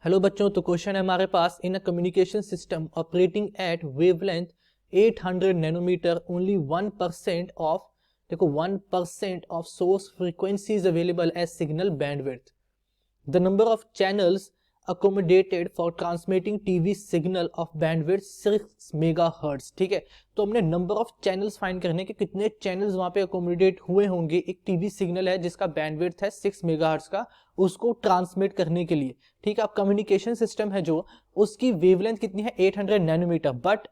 Hello बच्चों, तो question है हमारे पास। In a communication system operating at wavelength 800 nanometre only 1% of, देखो 1% of source frequency is available as signal bandwidth. The number of channels accommodated for transmitting TV signal of bandwidth 6 megahertz. ठीक है, तो हमने number of channels find करने के कितने channels वहां पे अकोमोडेट हुए होंगे एक टीवी सिग्नल है जिसका बैंडविड्थ है 6 मेगाहर्ट्ज का, उसको ट्रांसमिट करने के लिए। ठीक है, अब कम्युनिकेशन सिस्टम है जो उसकी वेवलेंथ कितनी है 800 नैनोमीटर, बट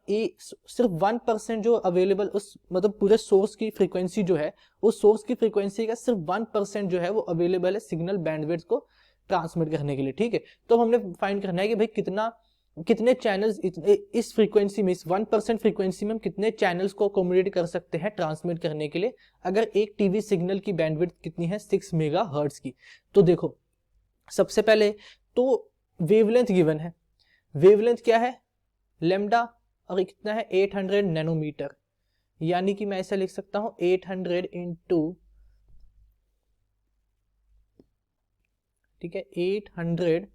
सिर्फ 1% जो अवेलेबल उस मतलब पूरे सोर्स की फ्रीक्वेंसी जो है उस सोर्स की फ्रीक्वेंसी का सिर्फ 1% जो है वो अवेलेबल है सिग्नल बैंडविड्थ को ट्रांसमिट करने के लिए। ठीक है, तो हमने फाइंड करना है कि भाई कितने चैनल्स इस फ्रीक्वेंसी में, इस 1% फ्रीक्वेंसी में हम कितने चैनल्स को अकोमोडेट कर सकते हैं ट्रांसमिट करने के लिए, अगर एक टीवी सिग्नल की बैंडविड्थ कितनी है 6 मेगाहर्ट्ज की। तो देखो सबसे पहले तो वेवलेंथ गिवन है, वेवलेंथ क्या है लैम्डा, और कितना है 800 नैनोमीटर, यानी कि मैं ऐसा लिख सकता हूं 800 इंटू, ठीक है 800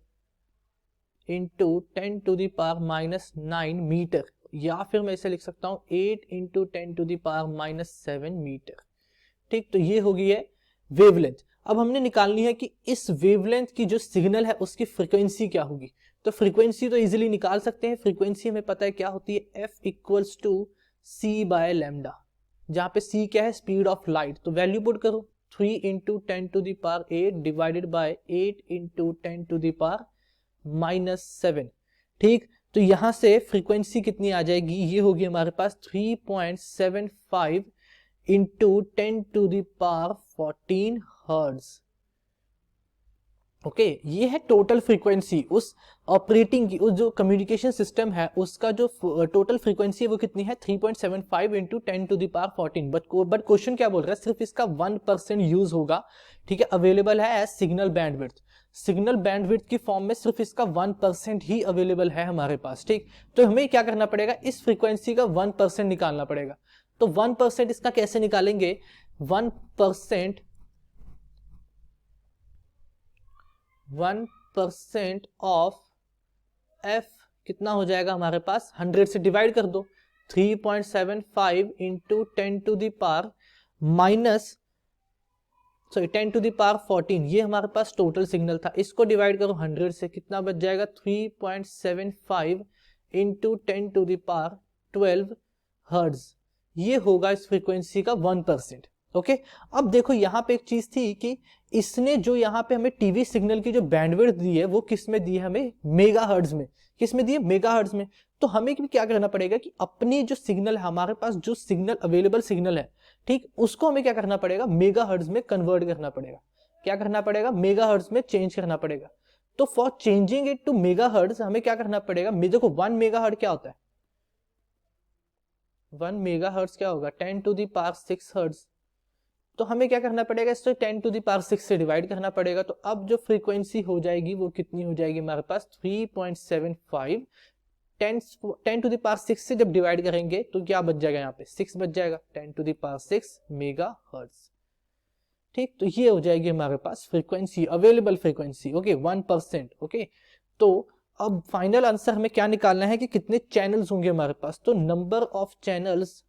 into 10 to the power minus 9 metre, या फिर मैं इसे लिख सकता हूं 8 into 10 to the power minus 7 metre. ठीक, तो ये हो गई है वेवलेंथ। अब हमने निकालनी है कि इस वेवलेंथ की जो सिग्नल है उसकी फ्रीक्वेंसी क्या होगी। तो फ्रीक्वेंसी तो इजीली निकाल सकते हैं, फ्रीक्वेंसी हमें पता है क्या होती है, F equals to C by lambda, जहां पे सी क्या है स्पीड ऑफ लाइट। तो वैल्यू पुट करो 3 into 10 to the power 8 divided by 8 into 10 to the power minus 7। ठीक, तो यहां से फ्रीक्वेंसी कितनी आ जाएगी, ये होगी हमारे पास 3.75 into 10 to the power 14 hertz. Okay, ये है टोटल फ्रीक्वेंसी उस ऑपरेटिंग की, उस जो कम्युनिकेशन सिस्टम है उसका जो टोटल फ्रीक्वेंसी है वो कितनी है 3.75 into 10 to the power 14। But question क्या बोल रहा है, सिर्फ इसका 1% यूज होगा। ठीक है, अवेलेबल है as signal bandwidth, signal bandwidth की फॉर्म में सिर्फ इसका 1% ही अवेलेबल है हमारे पास। ठीक, तो हमें क्या करना पड़ेगा, इस फ्रीक्वेंसी का 1% निकालना पड़ेगा। तो 1% इसका कैसे निकालेंगे, 1% ऑफ एफ कितना हो जाएगा हमारे पास, 100 से डिवाइड कर दो, 3.75 into 10 to the power minus 10 to the power 14, ये हमारे पास टोटल सिग्नल था। इसको डिवाइड करो 100 से, कितना बच जाएगा 3.75 into 10 to the power 12 hertz, ये होगा इस फ्रीक्वेंसी का 1%। ओके, अब देखो यहाँ पे एक चीज थी कि इसने जो यहाँ पे हमें टीवी सिग्नल की जो बैंडविड्थ दी है वो किस में दी है, हमें मेगाहर्ट्ज में, किस में दी है मेगाहर्ट्ज में। तो हमें भी क्या करना पड़ेगा कि अपनी जो सिग्नल है, हमारे पास जो सिग्नल अवेलेबल सिग्नल है, ठीक, उसको हमें क्या करना पड़ेगा मेगाहर्ट्ज में कन्वर्ट करना पड़ेगा। क्या करना पड़ेगा, मेगाहर्ट्ज में चेंज करना पड़ेगा। तो for changing it to megahertz हमें क्या करना पड़ेगा, देखो 1 मेगाहर्ट्ज क्या होता है, 1 मेगाहर्ट्ज क्या होगा 10 टू दी पावर 6 हर्ट्ज। तो हमें क्या करना पड़ेगा, इसको 10 टू दी पावर 6 से डिवाइड करना पड़ेगा। तो अब जो फ्रीक्वेंसी हो जाएगी वो कितनी हो जाएगी हमारे पास 3.75, 10 टू दी पावर 6 से जब डिवाइड करेंगे तो क्या बच जाएगा, यहाँ पे 6 बच जाएगा, 10 टू दी पावर 6 मेगाहर्ट्ज। ठीक, तो ये हो जाएगी हमारे पास frequency, available frequency. Okay, 1%। Okay, तो अब फाइनल आंसर हमें क्या निकालना है कि कितने चैनल्स होंगे हमारे पास। तो नंबर ऑफ चैनल्स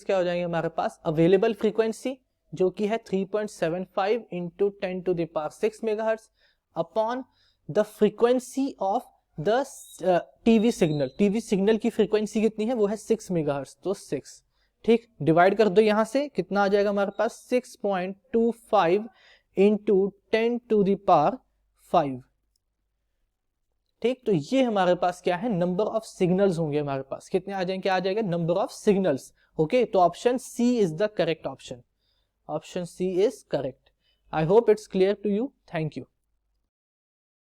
क्या हो जाएंगे हमारे पास, अवेलेबल फ्रीक्वेंसी जो कि है 3.75 into 10 to the power 6 megahertz upon the frequency of the TV signal. TV signal की फ्रीक्वेंसी कितनी है, वो है 6 मेगाहर्ट्ज, तो 6। ठीक, डिवाइड कर दो यहां से, कितना आ जाएगा हमारे पास 6.25 इंटू 10 टू द पावर 5। ठीक, तो ये हमारे पास क्या है, नंबर ऑफ सिग्नल्स होंगे हमारे पास, कितने आ जाएंगे, क्या आ जाएगा नंबर ऑफ सिग्नल्स। ओके, तो option C is the correct option, option C is correct. I hope it's clear to you, thank you.